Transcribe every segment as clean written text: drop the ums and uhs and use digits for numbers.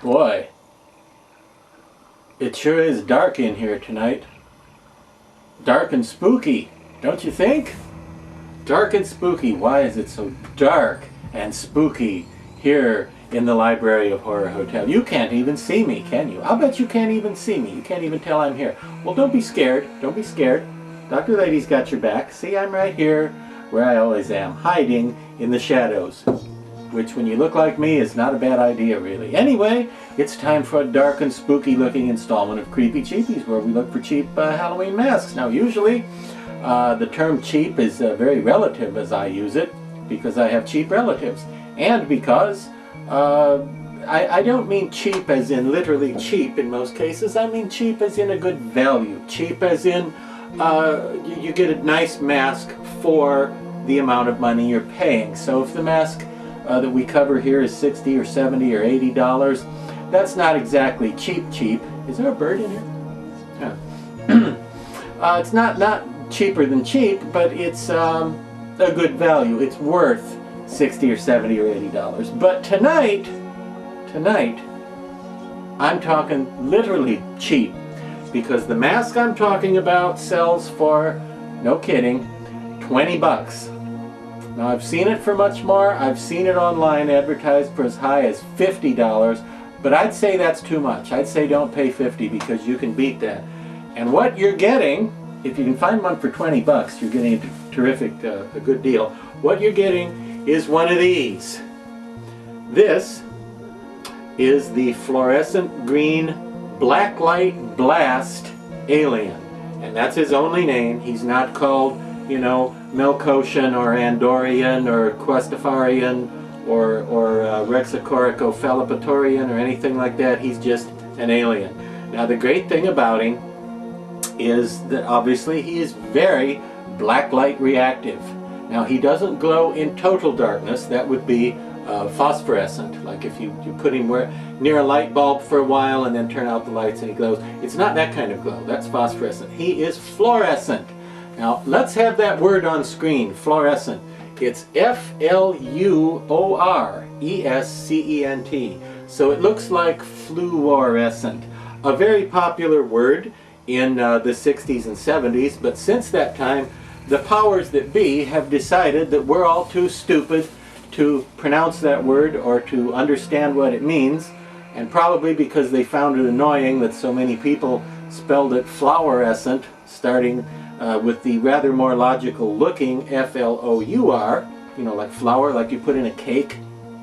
Boy, it sure is dark in here tonight. Dark and spooky, don't you think? Dark and spooky. Why is it so dark and spooky here in the Library of Horror Hotel? You can't even see me, can you? I'll bet you can't even see me. You can't even tell I'm here. Well, don't be scared. Don't be scared. Dr. Lady's got your back. See, I'm right here where I always am, hiding in the shadows. Which, when you look like me, is not a bad idea, really. Anyway, it's time for a dark and spooky looking installment of Creepy Cheapies, where we look for cheap Halloween masks. Now, usually, the term cheap is very relative as I use it, because I have cheap relatives. And because I don't mean cheap as in literally cheap in most cases. I mean cheap as in a good value. Cheap as in you get a nice mask for the amount of money you're paying. So if the mask that we cover here is $60 or $70 or $80, that's not exactly cheap. Is there a bird in here? Yeah. It's not cheaper than cheap, but it's a good value. It's worth $60 or $70 or $80. But tonight, I'm talking literally cheap, because the mask I'm talking about sells for, no kidding, 20 bucks. Now, I've seen it for much more. I've seen it online advertised for as high as $50, but I'd say that's too much. I'd say don't pay $50, because you can beat that. And what you're getting, if you can find one for 20 bucks, you're getting a terrific, a good deal. What you're getting is one of these. This is the fluorescent green Blacklight Blast Alien. And that's his only name. He's not called, you know, Melkoshian or Andorian or Questafarian or Rexacoricophalopatorian or anything like that. He's just an alien. Now, the great thing about him is that obviously he is very blacklight reactive. Now, he doesn't glow in total darkness. That would be phosphorescent, like if you put him near a light bulb for a while and then turn out the lights and he glows. It's not that kind of glow. That's phosphorescent. He is fluorescent. Now, let's have that word on screen, fluorescent. It's F-L-U-O-R-E-S-C-E-N-T. So it looks like fluorescent, a very popular word in the 60s and 70s, but since that time, the powers that be have decided that we're all too stupid to pronounce that word or to understand what it means, and probably because they found it annoying that so many people spelled it fluorescent, starting with the rather more logical looking F-L-O-U-R, you know, like flour, like you put in a cake.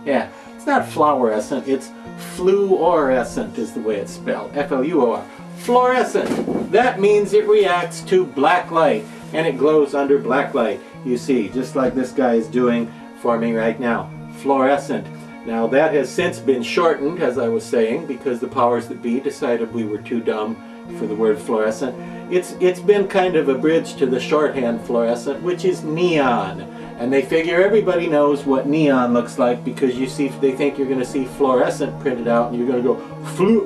Yeah, it's not fluorescent, it's fluorescent is the way it's spelled, F-L-U-O-R. Fluorescent, that means it reacts to black light, and it glows under black light, you see, just like this guy is doing for me right now. Fluorescent. Now, that has since been shortened, as I was saying, because the powers that be decided we were too dumb for the word fluorescent. It's been kind of abridged to the shorthand fluorescent, which is neon. And they figure everybody knows what neon looks like, because you see, they think you're going to see fluorescent printed out and you're going to go,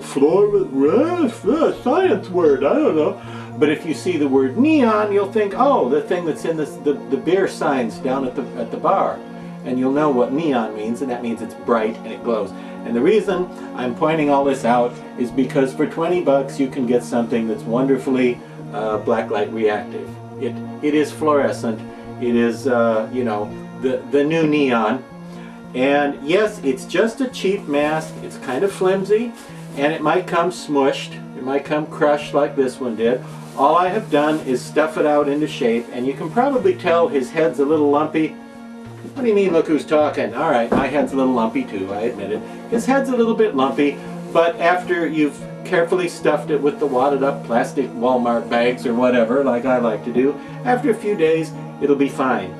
fluorescent, science word, I don't know. But if you see the word neon, you'll think, oh, the thing that's in the beer signs down at the bar. And you'll know what neon means, and that means it's bright and it glows. And the reason I'm pointing all this out is because for 20 bucks you can get something that's wonderfully blacklight reactive. It is fluorescent. It is, you know, the new neon. And yes, it's just a cheap mask. It's kind of flimsy, and it might come smushed. It might come crushed like this one did. All I have done is stuff it out into shape, and you can probably tell his head's a little lumpy. What do you mean, look who's talking? All right, my head's a little lumpy too, I admit it. His head's a little bit lumpy, but after you've carefully stuffed it with the wadded up plastic Walmart bags or whatever, like I like to do, after a few days, it'll be fine.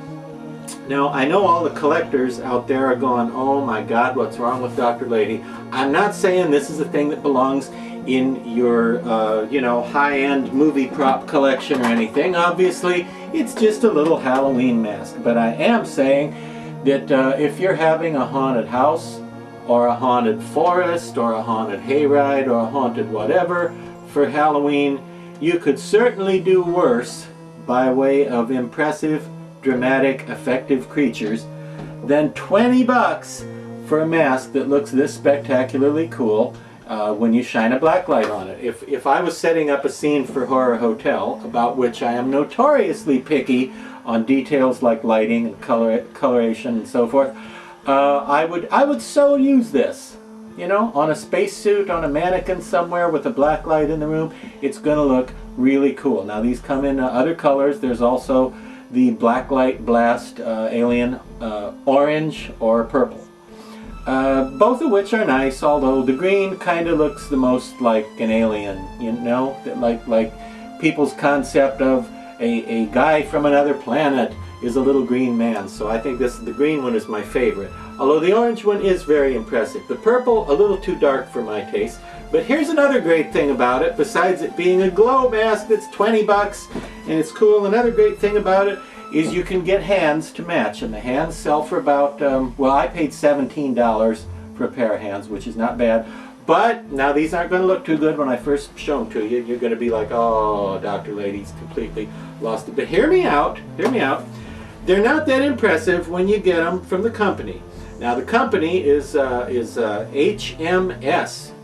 Now, I know all the collectors out there are going, oh my God, what's wrong with Dr. Lady? I'm not saying this is a thing that belongs in your, you know, high-end movie prop collection or anything. Obviously, it's just a little Halloween mask. But I am saying that if you're having a haunted house, or a haunted forest, or a haunted hayride, or a haunted whatever for Halloween, you could certainly do worse by way of impressive, dramatic, effective creatures than 20 bucks for a mask that looks this spectacularly cool when you shine a black light on it. If I was setting up a scene for Horror Hotel, about which I am notoriously picky on details like lighting and coloration and so forth, I would so use this. You know, on a spacesuit, on a mannequin somewhere with a black light in the room, it's going to look really cool. Now these come in other colors. There's also the Blacklight Blast Alien Orange or Purple. Both of which are nice, although the green kind of looks the most like an alien, you know, like people's concept of a guy from another planet is a little green man. So I think the green one is my favorite, although the orange one is very impressive. The purple, a little too dark for my taste. But here's another great thing about it, besides it being a glow mask that's 20 bucks and it's cool. Another great thing about it is you can get hands to match, and the hands sell for about, well, I paid $17 for a pair of hands, which is not bad. But now these aren't going to look too good when I first show them to you. You're going to be like, oh, Dr. Lady's completely lost it. But hear me out, hear me out. They're not that impressive when you get them from the company. Now the company is HMS,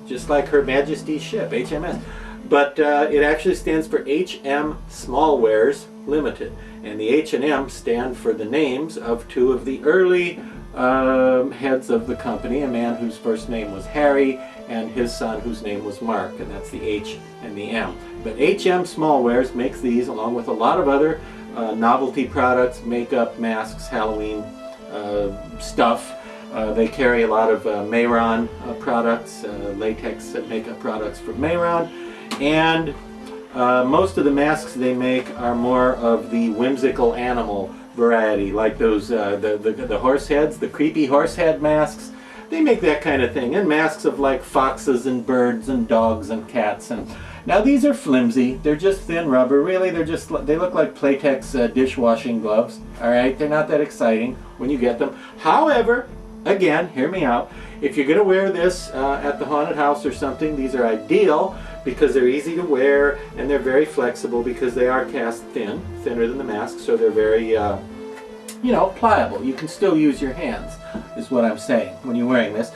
just like Her Majesty's ship, HMS. But it actually stands for HM Smallwares Limited. And the H and M stand for the names of two of the early heads of the company, a man whose first name was Harry and his son whose name was Mark, and that's the H and the M. But HM Smallwares makes these along with a lot of other novelty products, makeup, masks, Halloween stuff. They carry a lot of Mayron products, latex makeup products from Mayron, and most of the masks they make are more of the whimsical animal variety, like those the horse heads, the creepy horse head masks. They make that kind of thing, and masks of like foxes and birds and dogs and cats. And now these are flimsy. They're just thin rubber. Really, they look like Playtex dishwashing gloves. All right, they're not that exciting when you get them. However, again, hear me out. If you're going to wear this at the haunted house or something, these are ideal because they're easy to wear and they're very flexible because they are cast thin, thinner than the mask, so they're very, you know, pliable. You can still use your hands, is what I'm saying, when you're wearing this.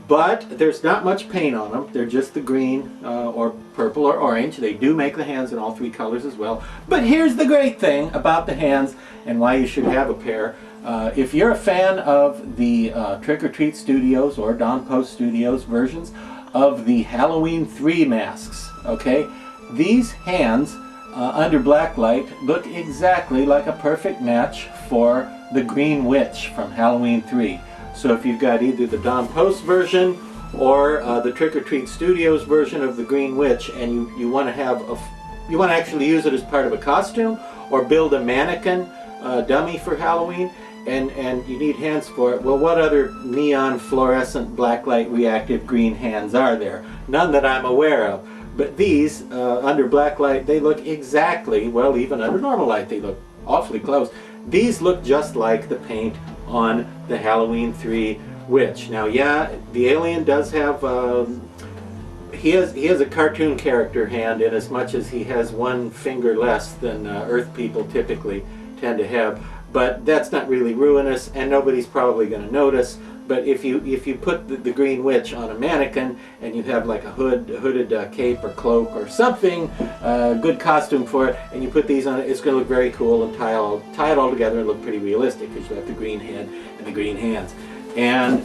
But there's not much paint on them. They're just the green or purple or orange. They do make the hands in all three colors as well. But here's the great thing about the hands and why you should have a pair. If you're a fan of the Trick or Treat Studios or Don Post Studios versions of the Halloween 3 masks, okay, these hands under Blacklight look exactly like a perfect match for the Green Witch from Halloween 3. So if you've got either the Don Post version or the Trick or Treat Studios version of the Green Witch, and you want to have you want to actually use it as part of a costume or build a mannequin dummy for Halloween, and you need hands for it, well, what other neon fluorescent blacklight reactive green hands are there? None that I'm aware of. But these, under Blacklight, they look exactly, well, even under normal light, they look awfully close. These look just like the paint on the Halloween 3 Witch. Now, yeah, the alien does have, he has a cartoon character hand in as much as he has one finger less than Earth people typically tend to have. But that's not really ruinous, and nobody's probably going to notice. But if you put the Green Witch on a mannequin and you have like a hooded cape or cloak or something, good costume for it, and you put these on it, it's going to look very cool and tie it all together and look pretty realistic because you have the green head and the green hands. And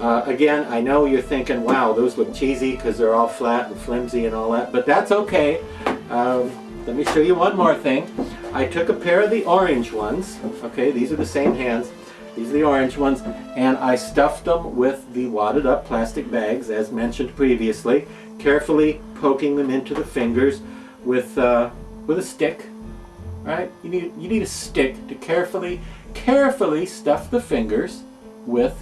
again, I know you're thinking, wow, those look cheesy because they're all flat and flimsy and all that, but that's okay. Let me show you one more thing. I took a pair of the orange ones, okay, these are the same hands, these are the orange ones, and I stuffed them with the wadded up plastic bags as mentioned previously, carefully poking them into the fingers with a stick, right? You need a stick to carefully stuff the fingers with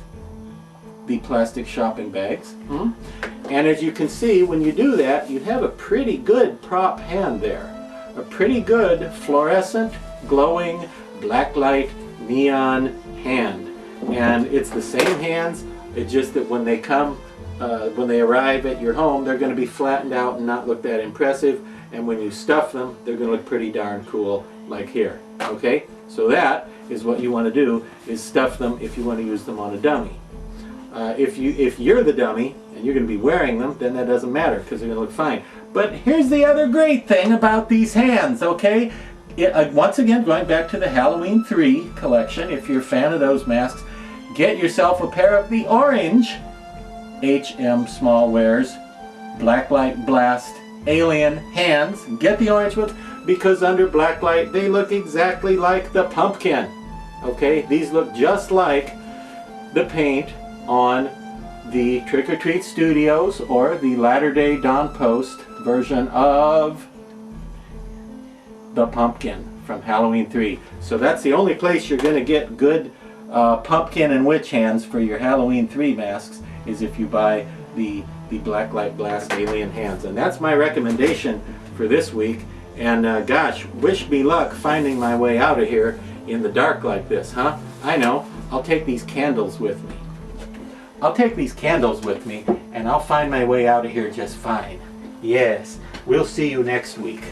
the plastic shopping bags. And as you can see, when you do that, you have a pretty good prop hand there. A pretty good fluorescent, glowing, blacklight, neon hand. And it's the same hands, it's just that when they come, when they arrive at your home, they're going to be flattened out and not look that impressive. And when you stuff them, they're going to look pretty darn cool, like here. Okay? So that is what you want to do, is stuff them if you want to use them on a dummy. If you're the dummy and you're going to be wearing them, then that doesn't matter because they're going to look fine. But here's the other great thing about these hands, okay? Once again, going back to the Halloween 3 collection, if you're a fan of those masks, get yourself a pair of the orange HM Small Wares Blacklight Blast Alien hands. Get the orange ones because under Blacklight they look exactly like the pumpkin. Okay, these look just like the paint on the Trick or Treat Studios or the Latter-day Dawn Post version of the pumpkin from Halloween 3. So that's the only place you're going to get good pumpkin and witch hands for your Halloween 3 masks is if you buy the Blacklight Blast Alien hands. And that's my recommendation for this week. And gosh, wish me luck finding my way out of here in the dark like this, huh? I know. I'll take these candles with me. I'll take these candles with me and I'll find my way out of here just fine. Yes, we'll see you next week.